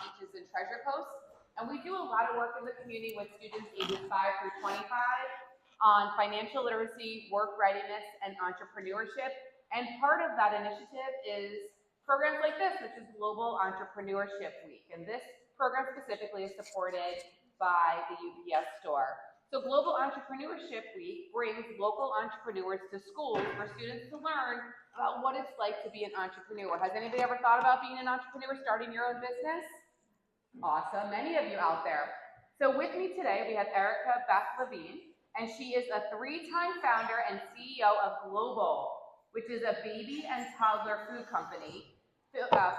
beaches and treasure coasts. And we do a lot of work in the community with students ages 5 through 25 on financial literacy, work readiness, and entrepreneurship. And part of that initiative is programs like this, which is Global Entrepreneurship Week. And this program specifically is supported by the UPS store. So Global Entrepreneurship Week brings local entrepreneurs to schools for students to learn about what it's like to be an entrepreneur. Has anybody ever thought about being an entrepreneur, starting your own business? Awesome, many of you out there. So with me today, we have Erica Beth Levin, and she is a 3-time founder and CEO of Global, which is a baby and toddler food company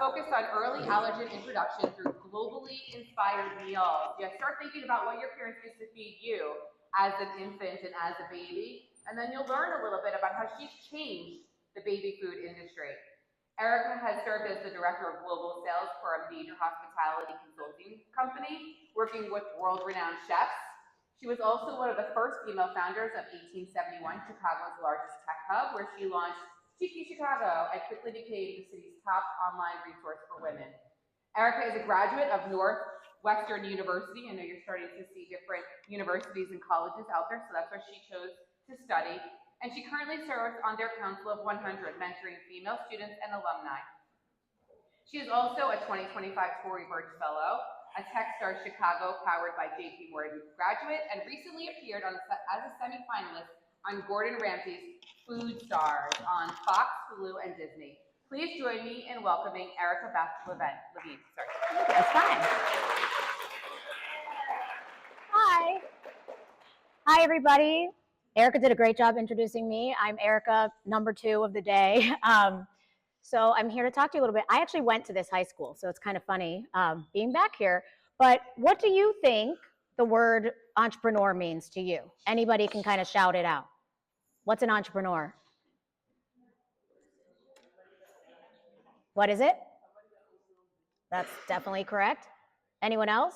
focused on early allergen introduction through globally inspired meals. You start thinking about what your parents used to feed you as an infant and as a baby, and then you'll learn a little bit about how she's changed the baby food industry. Erica has served as the director of global sales for a major hospitality consulting company, working with world-renowned chefs. She was also one of the first female founders of 1871, Chicago's largest tech hub, where she launched Cheeky Chicago and quickly became the city's top online resource for women. Erica is a graduate of Northwestern University. I know you're starting to see different universities and colleges out there, so that's where she chose to study. And she currently serves on their Council of 100, mentoring female students and alumni. She is also a 2025 Tory Burch Fellow, a Techstars Chicago powered by JP Morgan graduate, and recently appeared as a semifinalist on Gordon Ramsay's Food Stars on Fox, Hulu, and Disney. Please join me in welcoming Erica Beth Levin. Sorry. That's fine. Hi. Hi, everybody. Erica did a great job introducing me. I'm Erica, number 2 of the day. So I'm here to talk to you a little bit. I actually went to this high school, so it's kind of funny being back here. But what do you think the word entrepreneur means to you? Anybody can kind of shout it out. What's an entrepreneur? What is it? That's definitely correct. Anyone else?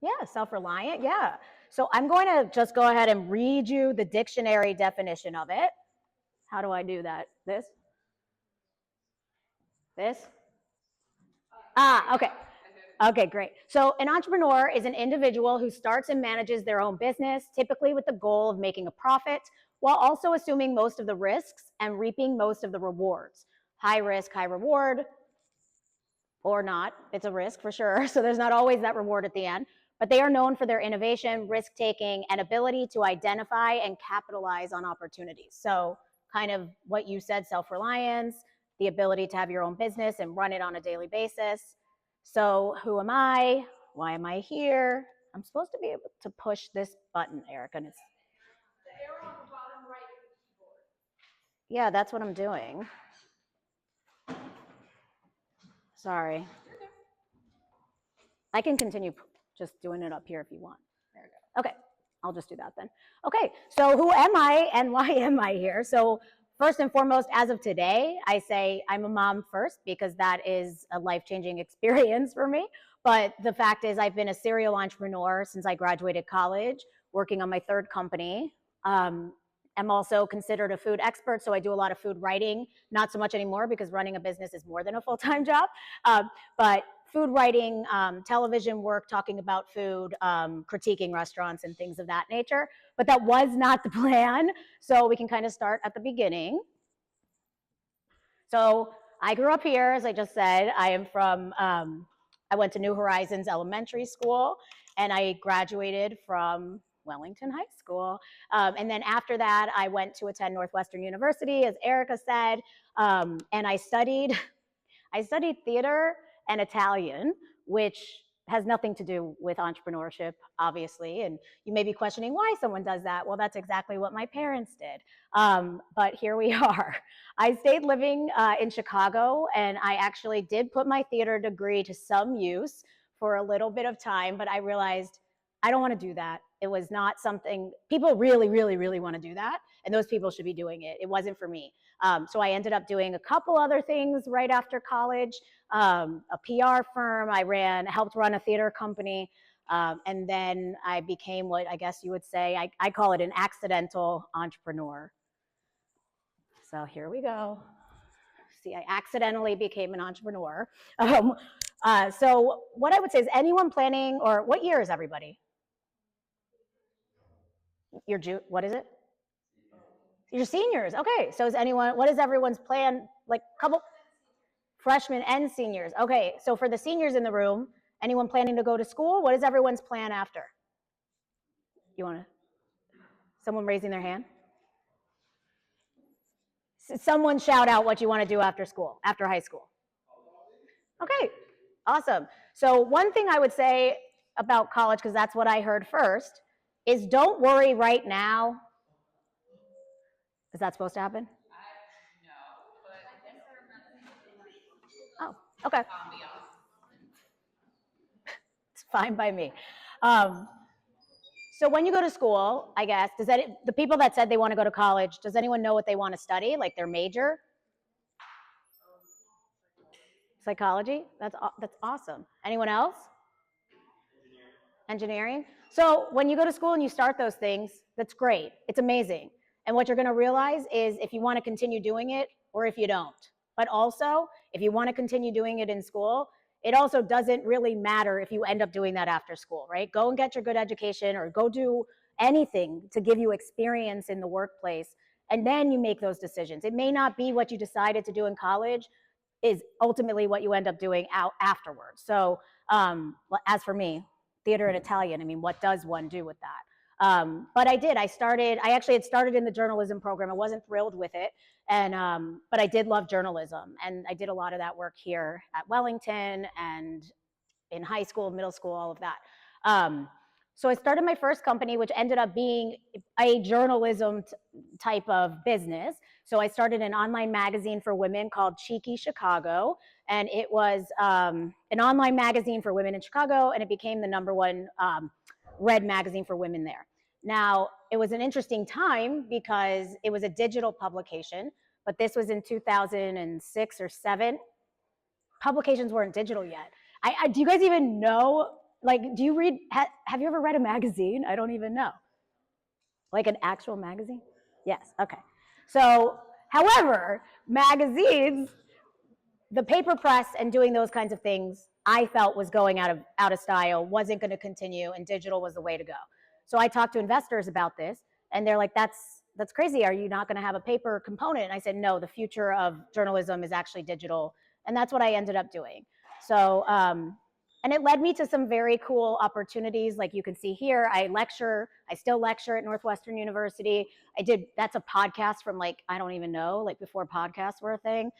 Yeah, self-reliant, yeah. So I'm going to just go ahead and read you the dictionary definition of it. How do I do that? This? This? Okay. Okay, great. So an entrepreneur is an individual who starts and manages their own business, typically with the goal of making a profit, while also assuming most of the risks and reaping most of the rewards. High risk, high reward, or not. It's a risk for sure. So there's not always that reward at the end. But they are known for their innovation, risk-taking, and ability to identify and capitalize on opportunities. So kind of what you said, self-reliance, the ability to have your own business and run it on a daily basis. So who am I? Why am I here? I'm supposed to be able to push this button, Erica. And it's the arrow on the bottom right of the keyboard. Yeah, that's what I'm doing. Sorry. I can continue just doing it up here if you want. There we go. Okay, I'll just do that then. Okay, so who am I and why am I here? So first and foremost, as of today, I say I'm a mom first because that is a life-changing experience for me. But the fact is I've been a serial entrepreneur since I graduated college, working on my 3rd company. I'm also considered a food expert, so I do a lot of food writing, not so much anymore because running a business is more than a full-time job. But food writing, television work, talking about food, critiquing restaurants and things of that nature. But that was not the plan, so we can kind of start at the beginning. So I grew up here, as I just said. I am from, I went to New Horizons Elementary School, and I graduated from Wellington High School. And then after that, I went to attend Northwestern University, as Erica said, and I studied theater and Italian, which has nothing to do with entrepreneurship, obviously. And you may be questioning why someone does that. Well, that's exactly what my parents did. But here we are. I stayed living in Chicago, and I actually did put my theater degree to some use for a little bit of time, but I realized I don't want to do that. It was not something, people really, really, really want to do that, and those people should be doing it. It wasn't for me. So I ended up doing a couple other things right after college, a PR firm. I helped run a theater company, and then I became what I guess you would say, I call it an accidental entrepreneur. So here we go. See, I accidentally became an entrepreneur. So what I would say is anyone planning, or what year is everybody? What is it? You're seniors. Okay. So is anyone, what is everyone's plan? Like couple freshmen and seniors. Okay. So for the seniors in the room, anyone planning to go to school? What is everyone's plan after? You want to, someone raising their hand? Someone shout out what you want to do after school, after high school. Okay. Awesome. So one thing I would say about college, because that's what I heard first, is don't worry right now. Is that supposed to happen? Oh, okay. It's fine by me. So when you go to school, I guess, the people that said they want to go to college, does anyone know what they want to study, like their major? Psychology? That's awesome. Anyone else? Engineering. So when you go to school and you start those things, that's great. It's amazing. And what you're going to realize is if you want to continue doing it or if you don't. But also, if you want to continue doing it in school, it also doesn't really matter if you end up doing that after school, right? Go and get your good education or go do anything to give you experience in the workplace. And then you make those decisions. It may not be what you decided to do in college is ultimately what you end up doing out afterwards. So as for me, theater and Italian, I mean, what does one do with that? But I actually had started in the journalism program. I wasn't thrilled with it. But I did love journalism. And I did a lot of that work here at Wellington and in high school, middle school, all of that. So I started my first company, which ended up being a journalism type of business. So I started an online magazine for women called Cheeky Chicago. And it was an online magazine for women in Chicago, and it became the #1 read magazine for women there. Now, it was an interesting time because it was a digital publication, but this was in 2006 or 7. Publications weren't digital yet. Do you guys even know, like, do you read, have you ever read a magazine? I don't even know. Like an actual magazine? Yes, okay. So, however, magazines, the paper press and doing those kinds of things, I felt was going out of style, wasn't going to continue, and digital was the way to go. So I talked to investors about this, and they're like, that's crazy. Are you not going to have a paper component? And I said, no, the future of journalism is actually digital, and that's what I ended up doing. So, and it led me to some very cool opportunities. Like you can see here, I still lecture at Northwestern University. That's a podcast from like, I don't even know, like before podcasts were a thing.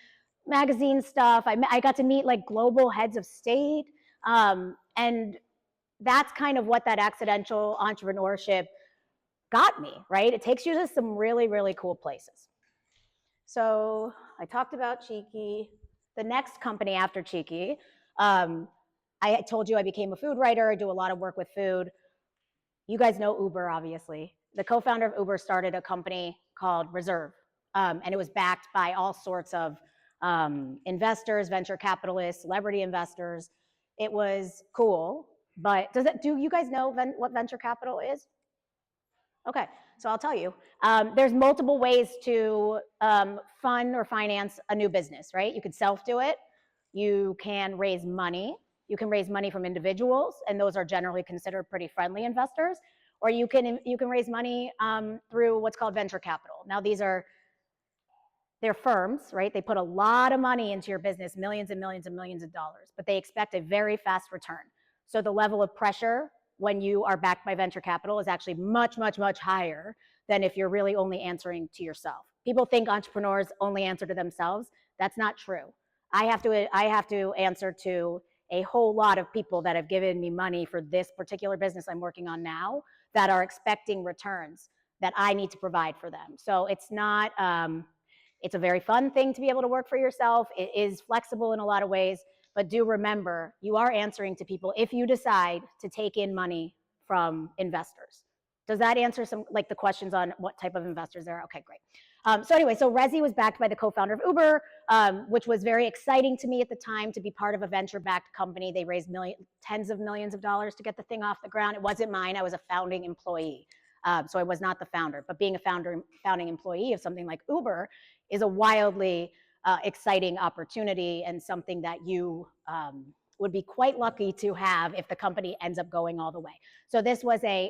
Magazine stuff. I got to meet like global heads of state. And that's kind of what that accidental entrepreneurship got me, right? It takes you to some really, really cool places. So I talked about Cheeky. The next company after Cheeky, I told you I became a food writer. I do a lot of work with food. You guys know Uber, obviously. The co-founder of Uber started a company called Reserve, and it was backed by all sorts of investors, venture capitalists, celebrity investors. It was cool, but do you guys know what venture capital is? Okay, so I'll tell you. There's multiple ways to fund or finance a new business, right? You could self-do it. You can raise money. You can raise money from individuals, and those are generally considered pretty friendly investors. Or you can raise money through what's called venture capital. Now they're firms, right? They put a lot of money into your business, millions and millions and millions of dollars, but they expect a very fast return. So the level of pressure when you are backed by venture capital is actually much, much, much higher than if you're really only answering to yourself. People think entrepreneurs only answer to themselves. That's not true. I have to answer to a whole lot of people that have given me money for this particular business I'm working on now that are expecting returns that I need to provide for them. So it's not, it's a very fun thing to be able to work for yourself. It is flexible in a lot of ways, but do remember, you are answering to people if you decide to take in money from investors. Does that answer some, like the questions on what type of investors there are? Okay, great. So anyway, so Resi was backed by the co-founder of Uber, which was very exciting to me at the time to be part of a venture-backed company. They raised tens of millions of dollars to get the thing off the ground. It wasn't mine. I was a founding employee. So I was not the founder, but being a founding employee of something like Uber is a wildly exciting opportunity and something that you would be quite lucky to have if the company ends up going all the way. So this was a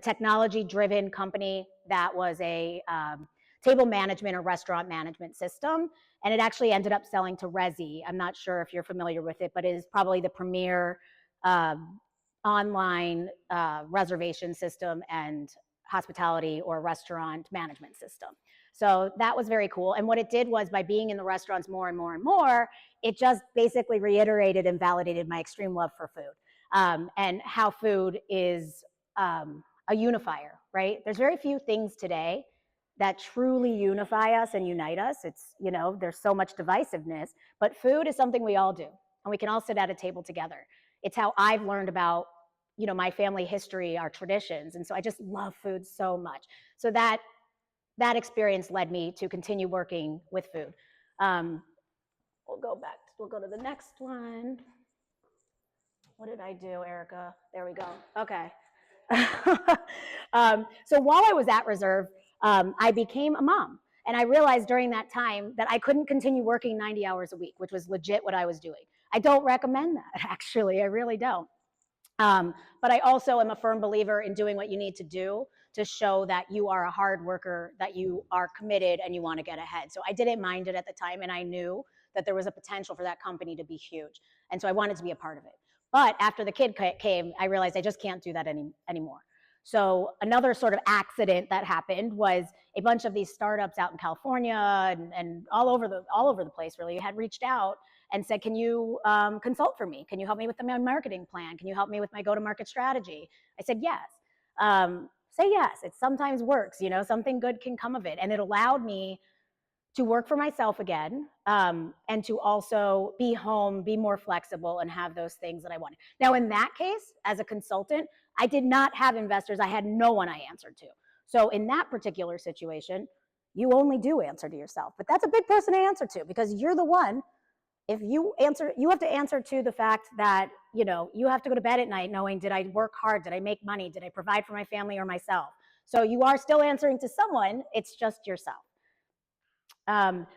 technology-driven company that was a table management or restaurant management system, and it actually ended up selling to Resy. I'm not sure if you're familiar with it, but it is probably the premier online reservation system and hospitality or restaurant management system. So that was very cool. And what it did was, by being in the restaurants more and more and more, it just basically reiterated and validated my extreme love for food, and how food is a unifier, right? There's very few things today that truly unify us and unite us. It's, you know, there's so much divisiveness, but food is something we all do, and we can all sit at a table together. It's how I've learned about, you know, my family history, our traditions, and so I just love food so much. So that experience led me to continue working with food. We'll go to the next one. What did I do, Erica? There we go. Okay. So while I was at Reserve, I became a mom. And I realized during that time that I couldn't continue working 90 hours a week, which was legit what I was doing. I don't recommend that, actually. I really don't. But I also am a firm believer in doing what you need to do to show that you are a hard worker, that you are committed, and you want to get ahead. So I didn't mind it at the time, and I knew that there was a potential for that company to be huge. And so I wanted to be a part of it. But after the kid came, I realized I just can't do that anymore. So another sort of accident that happened was a bunch of these startups out in California and all over the place really had reached out and said, can you consult for me? Can you help me with my marketing plan? Can you help me with my go-to-market strategy? I said, yes. Say yes. It sometimes works, you know, something good can come of it. And it allowed me to work for myself again, and to also be home, be more flexible, and have those things that I wanted. Now, in that case, as a consultant, I did not have investors. I had no one I answered to. So in that particular situation, you only do answer to yourself. But that's a big person to answer to, because you're the one. If you answer, you have to answer to the fact that, you know, you have to go to bed at night knowing, did I work hard? Did I make money? Did I provide for my family or myself? So you are still answering to someone. It's just yourself.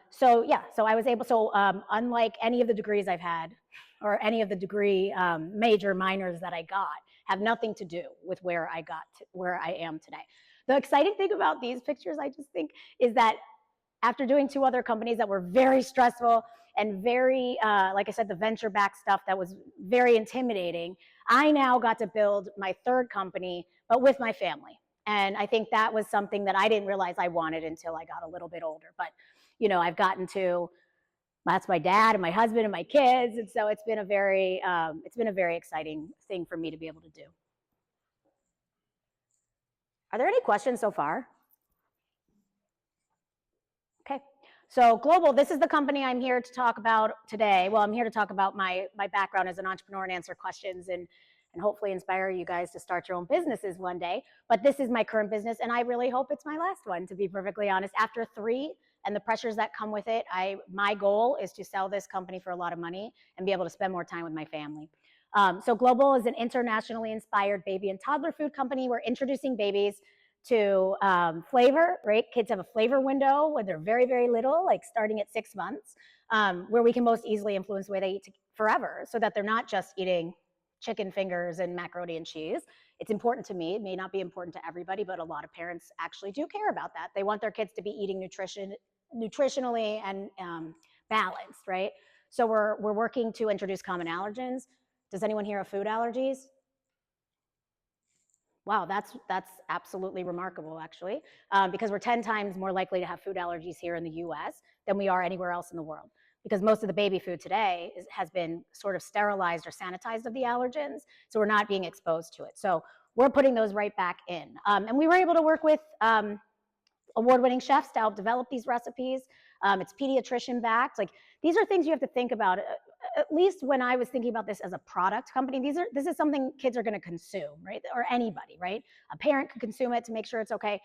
So I was able, unlike any of the degrees I've had, or any of the degree major minors that I got, have nothing to do with where I got to where I am today. The exciting thing about these pictures, I just think, is that after doing 2 other companies that were very stressful and very, like I said, the venture-backed stuff that was very intimidating, I now got to build my 3rd company, but with my family. And I think that was something that I didn't realize I wanted until I got a little bit older. But, you know, I've gotten to, that's my dad and my husband and my kids. And so it's been a very exciting thing for me to be able to do. Are there any questions so far? Okay. So Global, this is the company I'm here to talk about today. Well, I'm here to talk about my background as an entrepreneur and answer questions and hopefully inspire you guys to start your own businesses one day. But this is my current business, and I really hope it's my last one, to be perfectly honest. After 3 and the pressures that come with it, my goal is to sell this company for a lot of money and be able to spend more time with my family. So Global is an internationally inspired baby and toddler food company. We're introducing babies to flavor, right? Kids have a flavor window when they're very, very little, like starting at 6 months, where we can most easily influence the way they eat forever, so that they're not just eating chicken fingers and macaroni and cheese. It's important to me. It may not be important to everybody, but a lot of parents actually do care about that. They want their kids to be eating nutritionally and balanced, right? So we're working to introduce common allergens. Does anyone here have food allergies? Wow, that's absolutely remarkable, actually, because we're 10 times more likely to have food allergies here in the US than we are anywhere else in the world, because most of the baby food today has been sort of sterilized or sanitized of the allergens, so we're not being exposed to it. So we're putting those right back in. And we were able to work with award-winning chefs to help develop these recipes. It's pediatrician backed. Like, these are things you have to think about. At least when I was thinking about this as a product company, this is something kids are going to consume, right? Or anybody, right? A parent can consume it to make sure it's okay.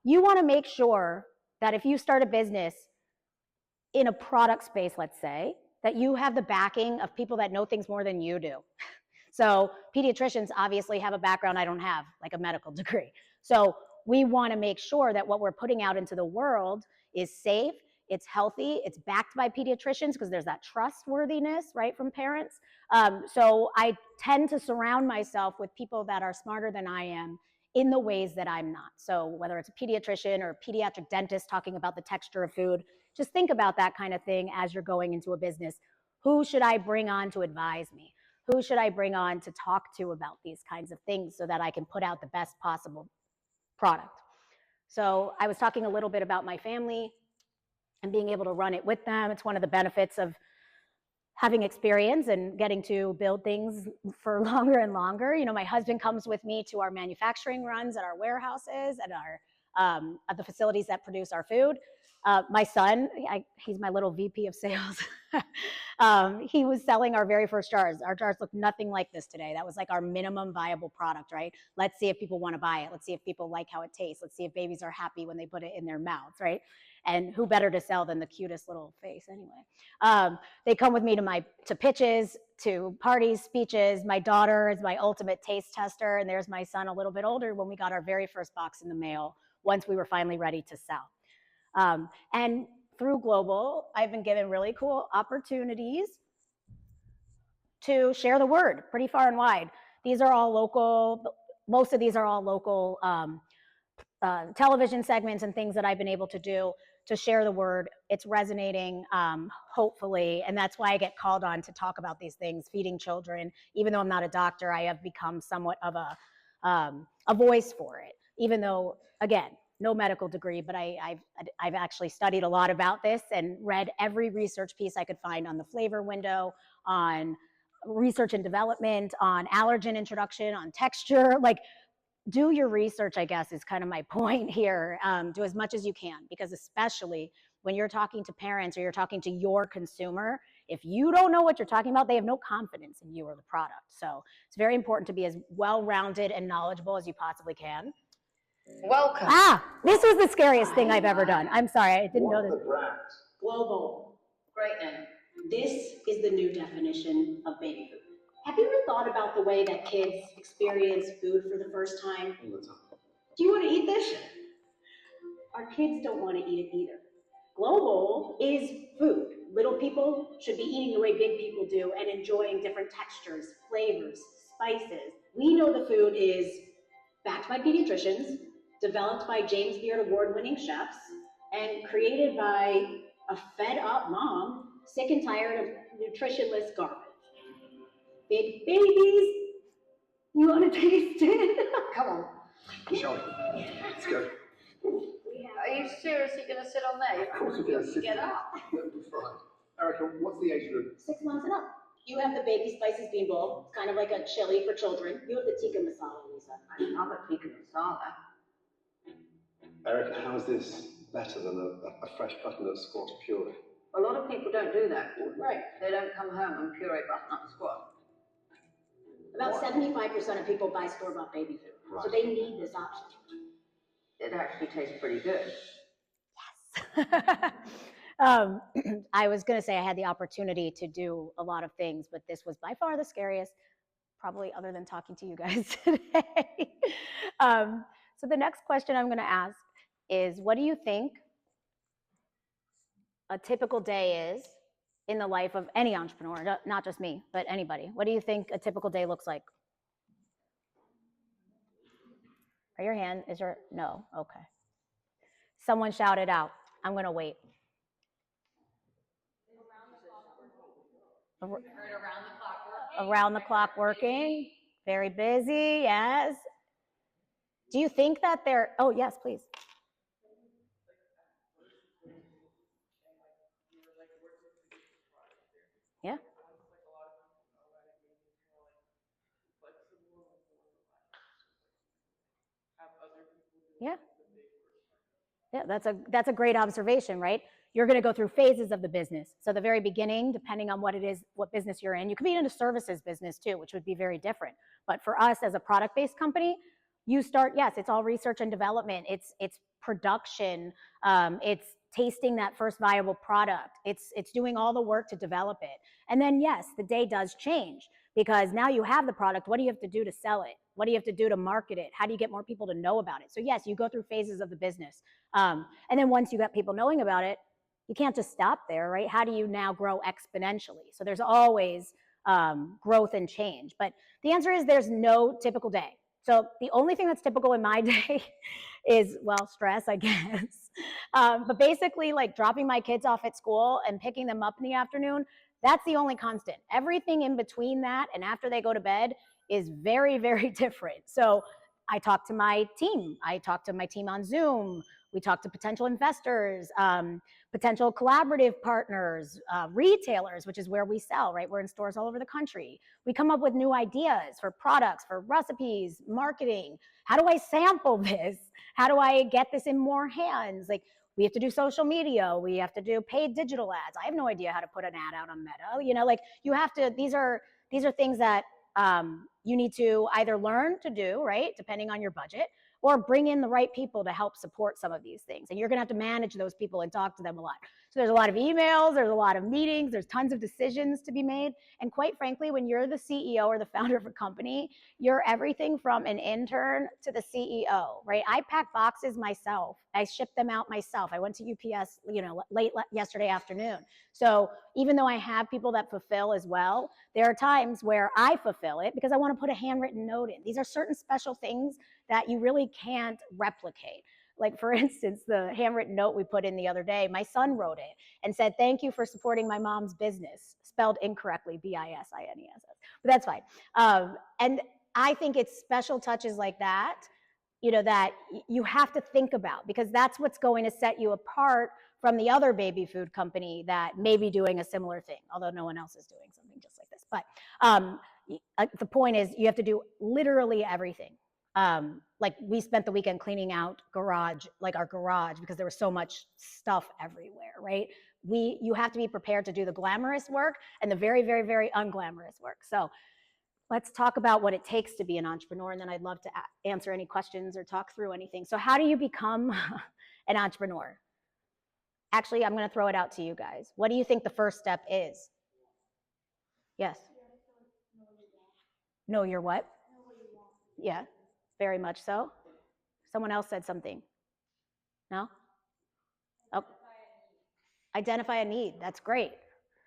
You want to make sure that if you start a business in a product space, let's say, that you have the backing of people that know things more than you do. So pediatricians obviously have a background I don't have, like a medical degree. So we want to make sure that what we're putting out into the world is safe, it's healthy, it's backed by pediatricians because there's that trustworthiness, right, from parents. So I tend to surround myself with people that are smarter than I am in the ways that I'm not. So whether it's a pediatrician or a pediatric dentist talking about the texture of food, just think about that kind of thing as you're going into a business. Who should I bring on to advise me? Who should I bring on to talk to about these kinds of things so that I can put out the best possible product? So I was talking a little bit about my family and being able to run it with them. It's one of the benefits of having experience and getting to build things for longer and longer. You know, my husband comes with me to our manufacturing runs at our warehouses, at the facilities that produce our food. My son, he's my little VP of sales. He was selling our very first jars. Our jars look nothing like this today. That was like our minimum viable product, right? Let's see if people want to buy it. Let's see if people like how it tastes. Let's see if babies are happy when they put it in their mouths, right? And who better to sell than the cutest little face anyway? They come with me to pitches, to parties, speeches. My daughter is my ultimate taste tester, and there's my son a little bit older when we got our very first box in the mail once we were finally ready to sell. And through Global, I've been given really cool opportunities to share the word pretty far and wide. These are all local, most of these are all local television segments and things that I've been able to do to share the word. It's resonating, hopefully, and that's why I get called on to talk about these things, feeding children. Even though I'm not a doctor, I have become somewhat of a voice for it, even though, again, no medical degree, but I've actually studied a lot about this and read every research piece I could find on the flavor window, on research and development, on allergen introduction, on texture. Like, do your research, I guess, is kind of my point here. Do as much as you can, because especially when you're talking to parents or you're talking to your consumer, if you don't know what you're talking about, they have no confidence in you or the product. So it's very important to be as well-rounded and knowledgeable as you possibly can. Welcome. This was the scariest thing I've ever done. I'm sorry, I didn't know this. The brand? Global. Great name. This is the new definition of baby food. Have you ever thought about the way that kids experience food for the first time? All the time. Do you want to eat this? Our kids don't want to eat it either. Global is food. Little people should be eating the way big people do and enjoying different textures, flavors, spices. We know the food is backed by pediatricians, developed by James Beard award-winning chefs, and created by a fed-up mom sick and tired of nutritionless garbage. Big babies, you want to taste it? Come on. Shall we? Let's go. Are you seriously going to sit on there? Of course we're going to sit. Get up. That'll be fine. Erica, what's the age group? 6 months and up. You have the baby spices bean bowl. It's kind of like a chili for children. You have the tikka masala, Lisa. I love a tikka masala. Erica, how is this better than a fresh butternut squash puree? A lot of people don't do that. Right. They don't come home and puree butternut squash. About 75% of people buy store-bought baby food. Right. So they need this option. It actually tastes pretty good. Yes. I was going to say I had the opportunity to do a lot of things, but this was by far the scariest, probably other than talking to you guys today. So the next question I'm going to ask is, what do you think a typical day is in the life of any entrepreneur, not just me, but anybody? What do you think a typical day looks like? Raise your hand. Is your, no, okay. Someone shout it out. I'm going to wait. Around the clock working. Very busy, yes. Do you think that they're, oh yes, please. Yeah. Yeah. Yeah, that's a great observation, right? You're going to go through phases of the business. So the very beginning, depending on what it is, what business you're in, you could be in a services business too, which would be very different. But for us as a product-based company, you start, yes, it's all research and development. It's production. It's tasting that first viable product. It's doing all the work to develop it. And then yes, the day does change because now you have the product. What do you have to do to sell it? What do you have to do to market it? How do you get more people to know about it? So yes, you go through phases of the business. And then once you got people knowing about it, you can't just stop there, right? How do you now grow exponentially? So there's always growth and change. But the answer is there's no typical day. So the only thing that's typical in my day is, well, stress, I guess. But basically, like dropping my kids off at school and picking them up in the afternoon, that's the only constant. Everything in between that and after they go to bed is very, very different. So I talk to my team. I talk to my team on Zoom. We talk to potential investors, potential collaborative partners, retailers, which is where we sell, right? We're in stores all over the country. We come up with new ideas for products, for recipes, marketing. How do I sample this? How do I get this in more hands? Like, we have to do social media. We have to do paid digital ads. I have no idea how to put an ad out on Meta. You know, like you have to, these are things that you need to either learn to do, right? Depending on your budget, or bring in the right people to help support some of these things. And you're gonna have to manage those people and talk to them a lot. So there's a lot of emails, there's a lot of meetings, there's tons of decisions to be made. And quite frankly, when you're the CEO or the founder of a company, you're everything from an intern to the CEO, right? I pack boxes myself. I ship them out myself. I went to UPS, you know, late yesterday afternoon. So even though I have people that fulfill as well, there are times where I fulfill it because I want to put a handwritten note in. These are certain special things that you really can't replicate. Like, for instance, the handwritten note we put in the other day, my son wrote it and said, "Thank you for supporting my mom's business," spelled incorrectly, BISINESS, but that's fine. And I think it's special touches like that, you know, that you have to think about, because that's what's going to set you apart from the other baby food company that may be doing a similar thing, although no one else is doing something just like this. But the point is, you have to do literally everything. Like, we spent the weekend cleaning out our garage, because there was so much stuff everywhere, right? You have to be prepared to do the glamorous work and the very, very, very unglamorous work. So let's talk about what it takes to be an entrepreneur, and then I'd love to answer any questions or talk through anything. So how do you become an entrepreneur? Actually, I'm going to throw it out to you guys. What do you think the first step is? Yes. Know your what? Yeah, very much so. Someone else said something. No? Oh. Identify a need. That's great.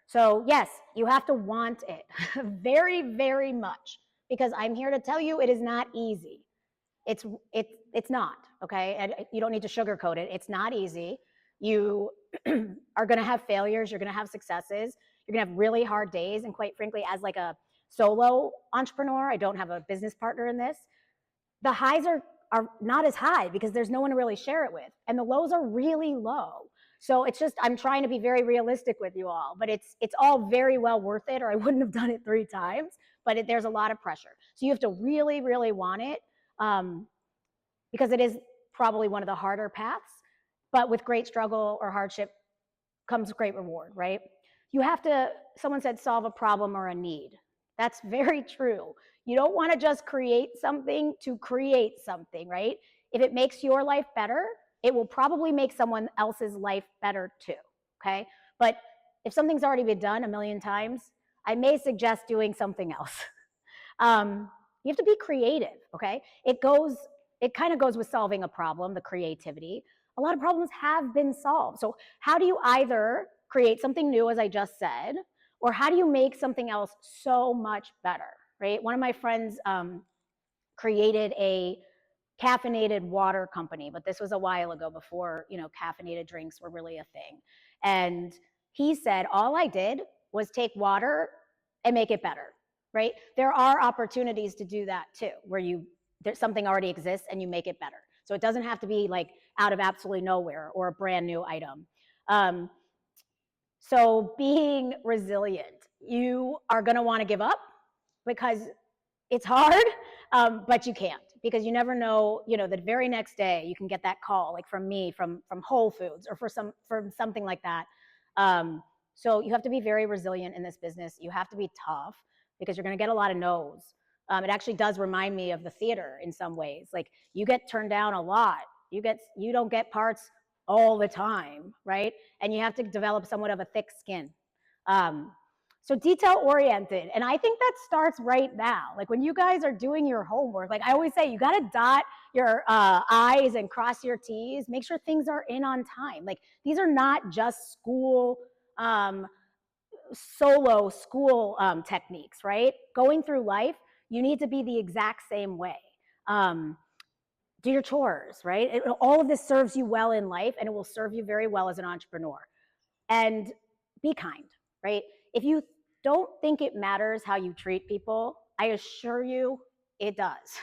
So yes, you have to want it very, very much, because I'm here to tell you it is not easy. It's not, okay? And you don't need to sugarcoat it. It's not easy. You are going to have failures. You're going to have successes. You're going to have really hard days. And quite frankly, as like a solo entrepreneur, I don't have a business partner in this. The highs are not as high because there's no one to really share it with. And the lows are really low. So it's just, I'm trying to be very realistic with you all, but it's all very well worth it, or I wouldn't have done it 3 times, but there's a lot of pressure. So you have to really, really want it, because it is probably one of the harder paths, but with great struggle or hardship comes great reward, right? You have to, someone said, solve a problem or a need. That's very true. You don't want to just create something to create something, right? If it makes your life better, it will probably make someone else's life better too, okay? But if something's already been done a million times, I may suggest doing something else. You have to be creative, okay? It kind of goes with solving a problem, the creativity. A lot of problems have been solved. So how do you either create something new, as I just said, or how do you make something else so much better, right? One of my friends created a caffeinated water company, but this was a while ago, before, you know, caffeinated drinks were really a thing. And he said, all I did was take water and make it better, right? There are opportunities to do that too, where something already exists and you make it better. So it doesn't have to be like out of absolutely nowhere or a brand new item. So being resilient, you are going to want to give up because it's hard, but you can't, because you never know, you know, the very next day you can get that call, like from me, from Whole Foods, or from something like that. So you have to be very resilient in this business. You have to be tough, because you're going to get a lot of no's. It actually does remind me of the theater in some ways. Like, you get turned down a lot. You don't get parts all the time, right? And you have to develop somewhat of a thick skin. So detail oriented. And I think that starts right now. Like when you guys are doing your homework, like I always say, you got to dot your I's and cross your T's, make sure things are in on time. Like these are not just school, solo school techniques, right? Going through life, you need to be the exact same way. Do your chores, right? All of this serves you well in life, and it will serve you very well as an entrepreneur. And be kind, right? If you don't think it matters how you treat people, I assure you it does.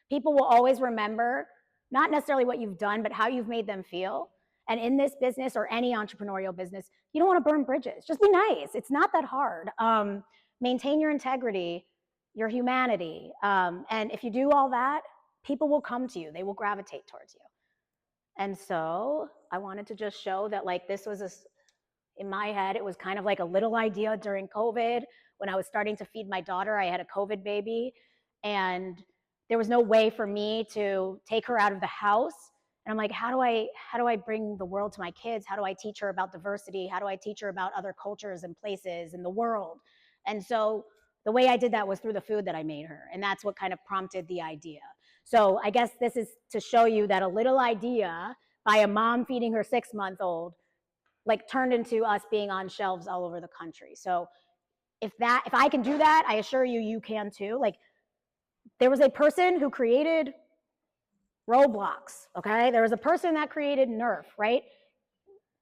People will always remember not necessarily what you've done, but how you've made them feel. And in this business or any entrepreneurial business, you don't want to burn bridges. Just be nice. It's not that hard. Maintain your integrity, your humanity. And if you do all that, people will come to you. They will gravitate towards you. And so I wanted to just show that like this was in my head, it was kind of like a little idea during COVID when I was starting to feed my daughter. I had a COVID baby, and there was no way for me to take her out of the house. And I'm like, how do I bring the world to my kids? How do I teach her about diversity? How do I teach her about other cultures and places in the world? And so the way I did that was through the food that I made her. And that's what kind of prompted the idea. So I guess this is to show you that a little idea by a mom feeding her 6-month-old like turned into us being on shelves all over the country. So if I can do that, I assure you, you can too. Like there was a person who created Roblox, okay? There was a person that created Nerf, right?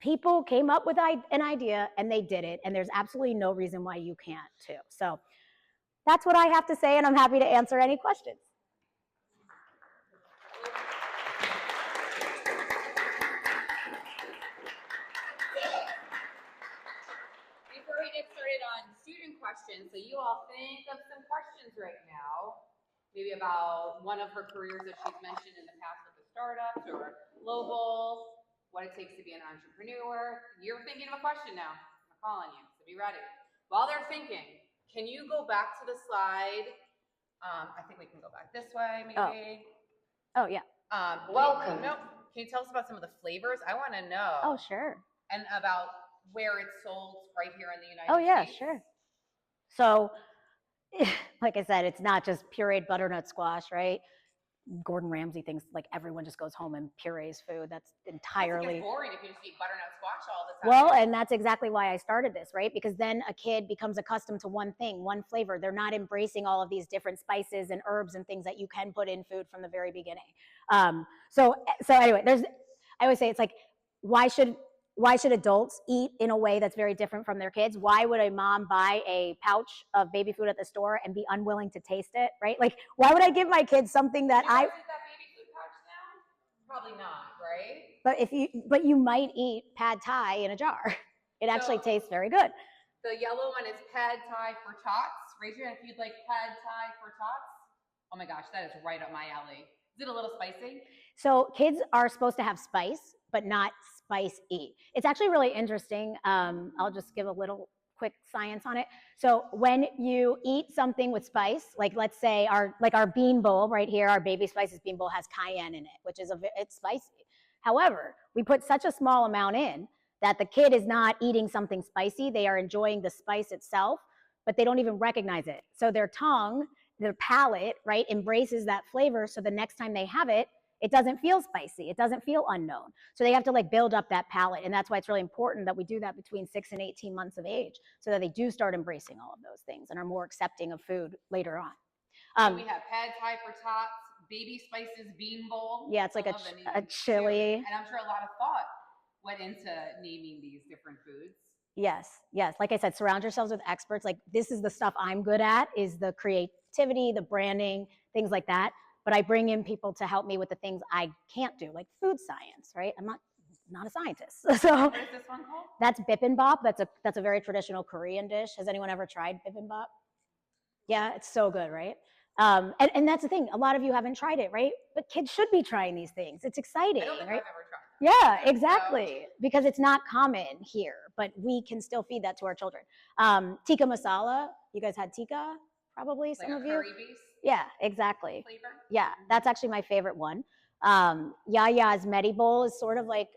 People came up with an idea and they did it, and there's absolutely no reason why you can't too. So that's what I have to say, and I'm happy to answer any questions. Before we get started on student questions, so you all think of some questions right now, maybe about one of her careers that she's mentioned in the past with the startups or global, what it takes to be an entrepreneur. You're thinking of a question now. I'm calling you, so be ready. While they're thinking, can you go back to the slide? I think we can go back this way, maybe. Oh yeah. Welcome. Can you tell us about some of the flavors? I want to know. Oh, sure. And about where it's sold right here in the United States. Oh yeah, sure. So, like I said, it's not just pureed butternut squash, right? Gordon Ramsay thinks like everyone just goes home and purees food. That's entirely boring if you just eat butternut squash all the time. well, and that's exactly why I started this, right? Because then a kid becomes accustomed to one thing, one flavor. They're not embracing all of these different spices and herbs and things that you can put in food from the very beginning. So anyway, I always say it's like, why should adults eat in a way that's very different from their kids? Why would a mom buy a pouch of baby food at the store and be unwilling to taste it, right? Like, why would I give my kids something that eat that baby food pouch now? Probably not, right? But you might eat pad thai in a jar. It actually tastes very good. The yellow one is pad thai for tots. Raise your hand if you'd like pad thai for tots. Oh my gosh, that is right up my alley. Is it a little spicy? So kids are supposed to have spice, but not spicy. It's actually really interesting. I'll just give a little quick science on it. So when you eat something with spice, like let's say our bean bowl right here, our baby spices bean bowl has cayenne in it, which is it's spicy. However, we put such a small amount in that the kid is not eating something spicy. They are enjoying the spice itself, but they don't even recognize it. So their tongue, their palate, right, embraces that flavor. So the next time they have it, it doesn't feel spicy. It doesn't feel unknown. So they have to like build up that palate. And that's why it's really important that we do that between 6 and 18 months of age so that they do start embracing all of those things and are more accepting of food later on. So we have pad thai for tots, baby spices bean bowl. Yeah, it's like a chili. And I'm sure a lot of thought went into naming these different foods. Yes. Like I said, surround yourselves with experts. Like this is the stuff I'm good at, is the creativity, the branding, things like that. But I bring in people to help me with the things I can't do, like food science, right? I'm not a scientist. So what is this one called? That's bibimbap. That's a very traditional Korean dish. Has anyone ever tried bibimbap? Yeah, it's so good, right? And that's the thing. A lot of you haven't tried it, right? But kids should be trying these things. It's exciting, I don't think right? I've ever tried that. Yeah, exactly. Because it's not common here, but we can still feed that to our children. Tikka masala. You guys had tikka, probably, some of you? Curry base Yeah, exactly. flavor? Yeah, that's actually my favorite one. Yaya's Medi Bowl is sort of like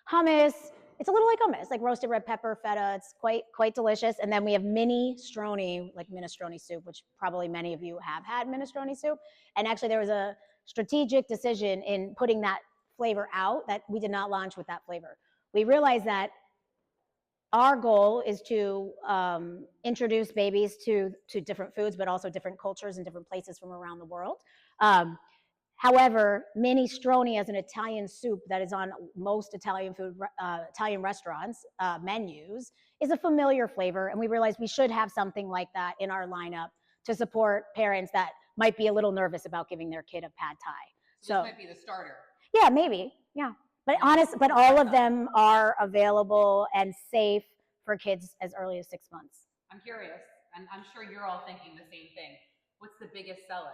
hummus, It's a little like hummus, like roasted red pepper, feta. It's quite delicious. And then we have mini stroni, like minestrone soup, which probably many of you have had minestrone soup. And actually there was a strategic decision in putting that flavor out that we did not launch with that flavor. We realized that our goal is to introduce babies to different foods, but also different cultures and different places from around the world. However, minestrone as an Italian soup that is on most Italian restaurants menus is a familiar flavor, and we realized we should have something like that in our lineup to support parents that might be a little nervous about giving their kid a pad thai. So this might be the starter. Yeah, maybe. Yeah, but all of them are available and safe for kids as early as 6 months. I'm curious, and I'm sure you're all thinking the same thing. What's the biggest seller?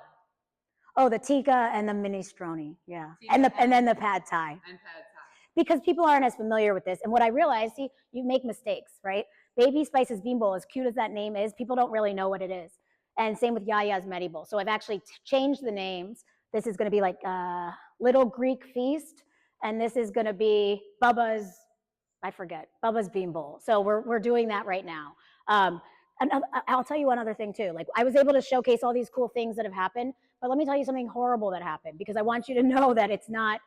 Oh, the tikka and the minestrone, yeah, and then the pad thai. And pad thai. Because people aren't as familiar with this. And what I realized, see, you make mistakes, right? Baby Spice's Bean Bowl, as cute as that name is, people don't really know what it is. And same with Yaya's Medi Bowl. So I've actually changed the names. This is going to be like Little Greek Feast, and this is going to be Bubba's Bean Bowl. So we're doing that right now. And I'll tell you one other thing too. Like I was able to showcase all these cool things that have happened, but let me tell you something horrible that happened, because I want you to know that it's not,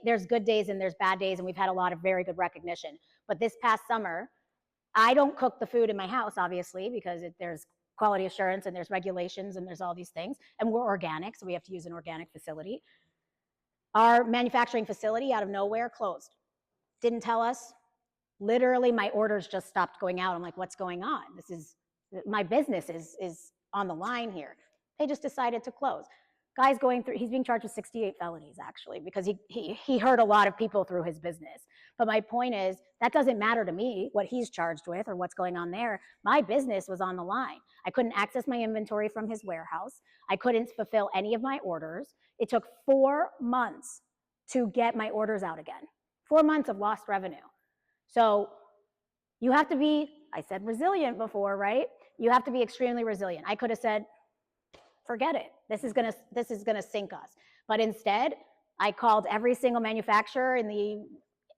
there's good days and there's bad days, and we've had a lot of very good recognition. But this past summer, I don't cook the food in my house, obviously, because there's quality assurance and there's regulations and there's all these things, and we're organic, so we have to use an organic facility. Our manufacturing facility out of nowhere closed. Didn't tell us. Literally, my orders just stopped going out. I'm like, what's going on? My business is on the line here. They just decided to close. Guy's going through, he's being charged with 68 felonies, actually, because he hurt a lot of people through his business. But my point is, that doesn't matter to me what he's charged with or what's going on there. My business was on the line. I couldn't access my inventory from his warehouse. I couldn't fulfill any of my orders. It took 4 months to get my orders out again. 4 months of lost revenue. So you have to be, I said resilient before, right? You have to be extremely resilient. I could have said, forget it. This is gonna sink us. But instead, I called every single manufacturer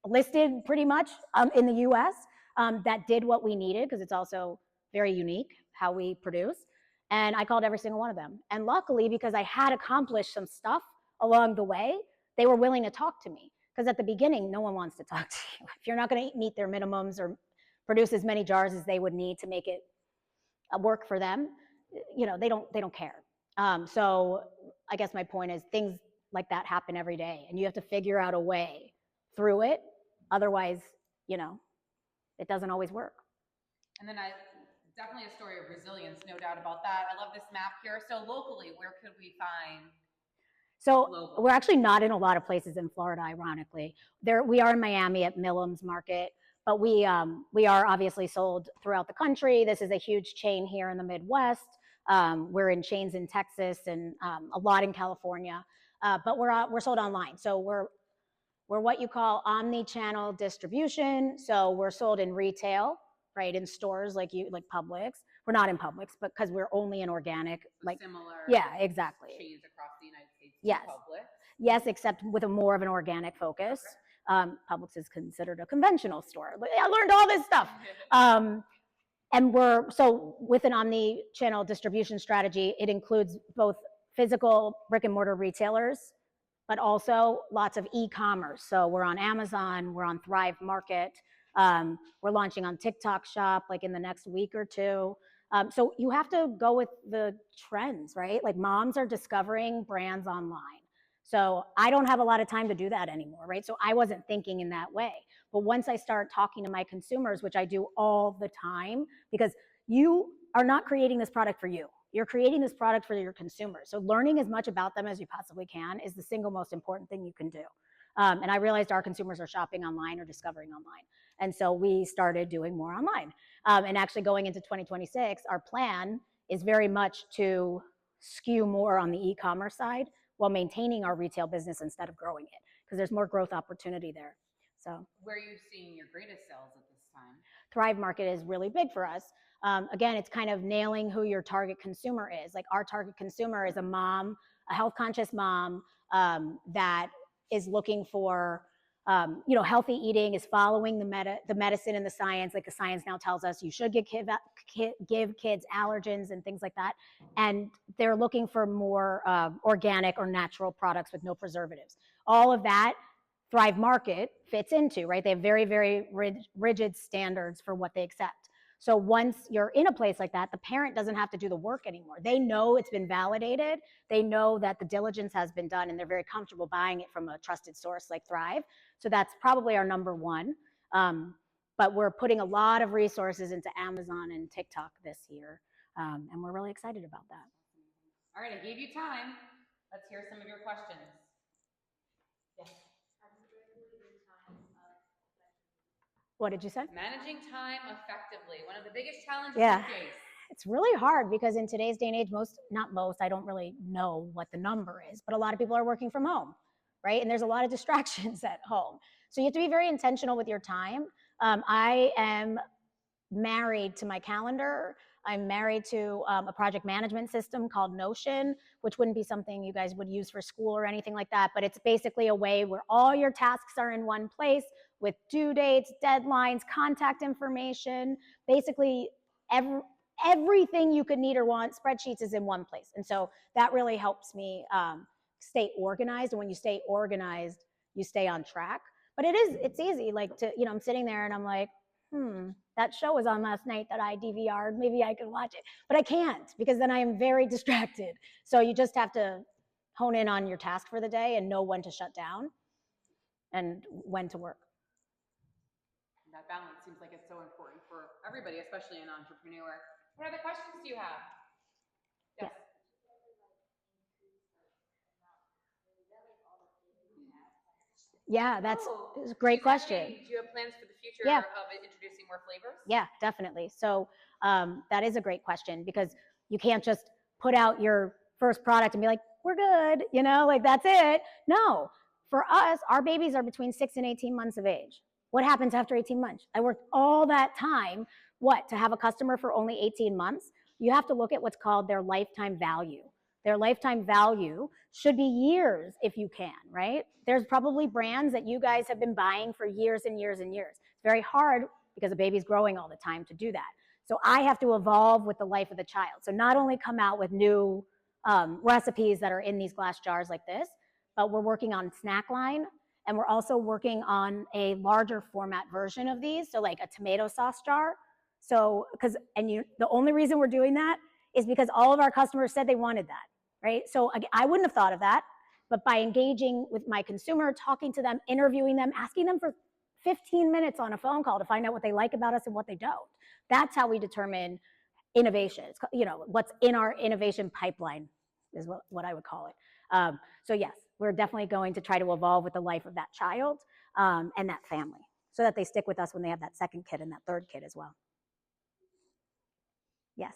listed pretty much in the US that did what we needed, because it's also very unique how we produce. And I called every single one of them. And luckily, because I had accomplished some stuff along the way, they were willing to talk to me. Because at the beginning, no one wants to talk to you. If you're not gonna meet their minimums or produce as many jars as they would need to make it work for them, they don't care. So I guess my point is, things like that happen every day, and you have to figure out a way through it. Otherwise, it doesn't always work. And then definitely a story of resilience, no doubt about that. I love this map here. So locally, where could we find? So we're actually not in a lot of places in Florida, ironically. We are in Miami at Millam's Market, but we are obviously sold throughout the country. This is a huge chain here in the Midwest. We're in chains in Texas and a lot in California, but we're sold online. So we're what you call omni-channel distribution. So we're sold in retail, right, in stores like Publix. We're not in Publix, but because we're only in organic, Similar. Yeah, exactly. Chains across the United States. Yes. Publix. Yes, except with a more of an organic focus. Okay. Publix is considered a conventional store. I learned all this stuff. And so with an omni-channel distribution strategy, it includes both physical brick and mortar retailers, but also lots of e-commerce. So we're on Amazon, we're on Thrive Market, we're launching on TikTok Shop like in the next week or two. So you have to go with the trends, right? Like moms are discovering brands online. So I don't have a lot of time to do that anymore, right? So I wasn't thinking in that way. But once I start talking to my consumers, which I do all the time, because you are not creating this product for you. You're creating this product for your consumers. So learning as much about them as you possibly can is the single most important thing you can do. And I realized our consumers are shopping online or discovering online. And so we started doing more online. And actually going into 2026, our plan is very much to skew more on the e-commerce side while maintaining our retail business instead of growing it, because there's more growth opportunity there. So where are you seeing your greatest sales at this time? Thrive Market is really big for us. Again, it's kind of nailing who your target consumer is. Like our target consumer is a mom, a health conscious mom that is looking for healthy eating is following the medicine and the science. Like the science now tells us you should give kids allergens and things like that. And they're looking for more organic or natural products with no preservatives. All of that Thrive Market fits into, right? They have very, very rigid standards for what they accept. So once you're in a place like that, the parent doesn't have to do the work anymore. They know it's been validated. They know that the diligence has been done, and they're very comfortable buying it from a trusted source like Thrive. So that's probably our number one. But we're putting a lot of resources into Amazon and TikTok this year, and we're really excited about that. All right, I gave you time. Let's hear some of your questions. Yes. What did you say? Managing time effectively, one of the biggest challenges Yeah. you face. It's really hard because in today's day and age, I don't really know what the number is, but a lot of people are working from home, right? And there's a lot of distractions at home. So you have to be very intentional with your time. I am married to my calendar. I'm married to a project management system called Notion, which wouldn't be something you guys would use for school or anything like that, but it's basically a way where all your tasks are in one place with due dates, deadlines, contact information, basically everything you could need or want. Spreadsheets is in one place. And so that really helps me stay organized. And when you stay organized, you stay on track. But it's easy, like I'm sitting there and I'm like, that show was on last night that I DVR'd. Maybe I could watch it, but I can't because then I am very distracted. So you just have to hone in on your task for the day and know when to shut down and when to work. That balance seems like it's so important for everybody, especially an entrepreneur. What other questions do you have? Yes. Yeah, that's a great question. Do you have plans for the future of introducing more flavors? Yeah, definitely. So that is a great question because you can't just put out your first product and be like, we're good, like that's it. No, for us, our babies are between 6 and 18 months of age. What happens after 18 months? I worked all that time, to have a customer for only 18 months? You have to look at what's called their lifetime value. Their lifetime value should be years if you can, right? There's probably brands that you guys have been buying for years and years and years. It's very hard because the baby's growing all the time to do that. So I have to evolve with the life of the child. So not only come out with new recipes that are in these glass jars like this, but we're working on snack line, and we're also working on a larger format version of these. So like a tomato sauce jar. So the only reason we're doing that is because all of our customers said they wanted that, right? So I wouldn't have thought of that, but by engaging with my consumer, talking to them, interviewing them, asking them for 15 minutes on a phone call to find out what they like about us and what they don't. That's how we determine innovation. It's, what's in our innovation pipeline is what I would call it. So yes, we're definitely going to try to evolve with the life of that child and that family so that they stick with us when they have that second kid and that third kid as well. Yes.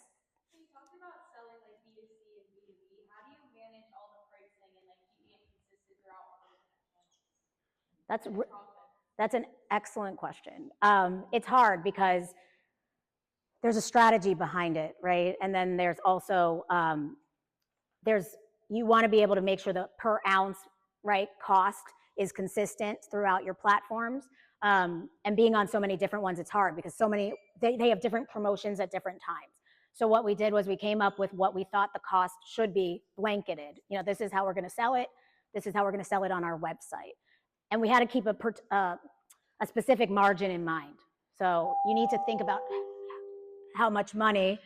So you talked about selling like B2C and B2B. How do you manage all the pricing and like keeping it consistent throughout all those channels? That's an excellent question. It's hard because there's a strategy behind it, right? And then there's also, you want to be able to make sure the per ounce, right, cost is consistent throughout your platforms. And being on so many different ones, it's hard because they have different promotions at different times. So what we did was we came up with what we thought the cost should be blanketed. This is how we're going to sell it. This is how we're going to sell it on our website. And we had to keep a specific margin in mind. So you need to think about how much money.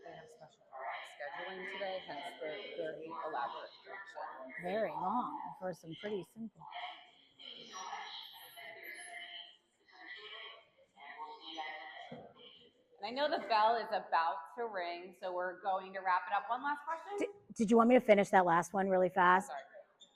They have special scheduling today, hence the very elaborate structure. Very long for some pretty simple. And I know the bell is about to ring, so we're going to wrap it up. One last question? Did you want me to finish that last one really fast? Sorry.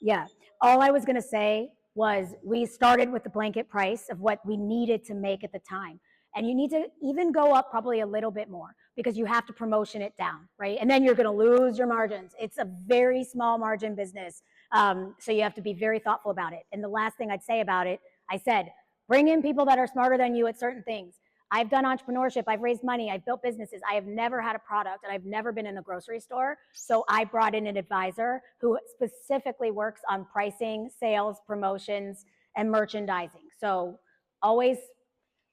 Yeah. All I was going to say was we started with the blanket price of what we needed to make at the time. And you need to even go up probably a little bit more because you have to promotion it down, right? And then you're going to lose your margins. It's a very small margin business. So you have to be very thoughtful about it. And the last thing I'd say about it, I said, bring in people that are smarter than you at certain things. I've done entrepreneurship, I've raised money, I've built businesses. I have never had a product and I've never been in a grocery store. So I brought in an advisor who specifically works on pricing, sales, promotions, and merchandising. So always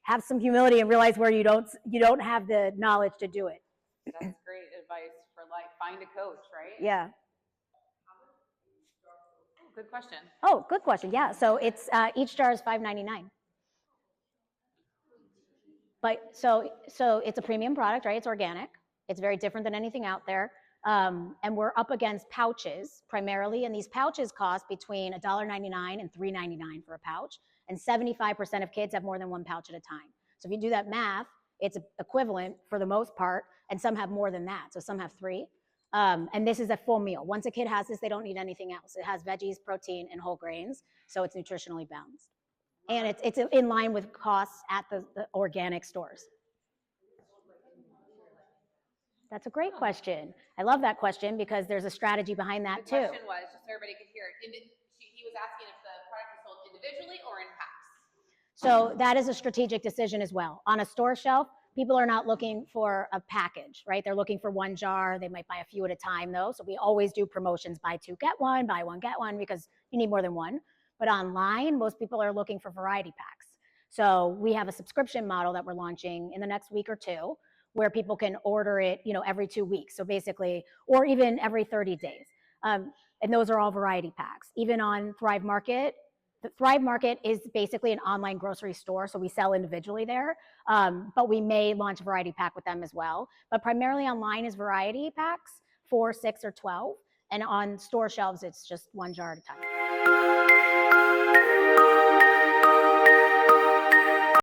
have some humility and realize where you don't have the knowledge to do it. That's great advice for life. Find a coach, right? Yeah. Good question. Oh, good question. Yeah. So it's each jar is $5.99. But so it's a premium product, right? It's organic. It's very different than anything out there. And we're up against pouches primarily, and these pouches cost between $1.99 and $3.99 for a pouch. And 75% of kids have more than one pouch at a time. So if you do that math, it's equivalent for the most part, and some have more than that. So some have 3. And this is a full meal. Once a kid has this, they don't need anything else. It has veggies, protein, and whole grains, so it's nutritionally balanced. And it's in line with costs at the organic stores. That's a great question. I love that question because there's a strategy behind that The too. question was, just so everybody could hear it, he was asking if the product is sold individually or in packs. So that is a strategic decision as well. On a store shelf, people are not looking for a package, right? They're looking for one jar. They might buy a few at a time though. So we always do promotions, buy 2, get 1, buy 1, get 1, because you need more than one. But online, most people are looking for variety packs. So we have a subscription model that we're launching in the next week or 2, where people can order it, every 2 weeks. So basically, or even every 30 days. And those are all variety packs. Even on Thrive Market, the Thrive Market is basically an online grocery store, so we sell individually there. But we may launch a variety pack with them as well. But primarily online is variety packs, 4, 6, or 12. And on store shelves, it's just 1 jar at a time.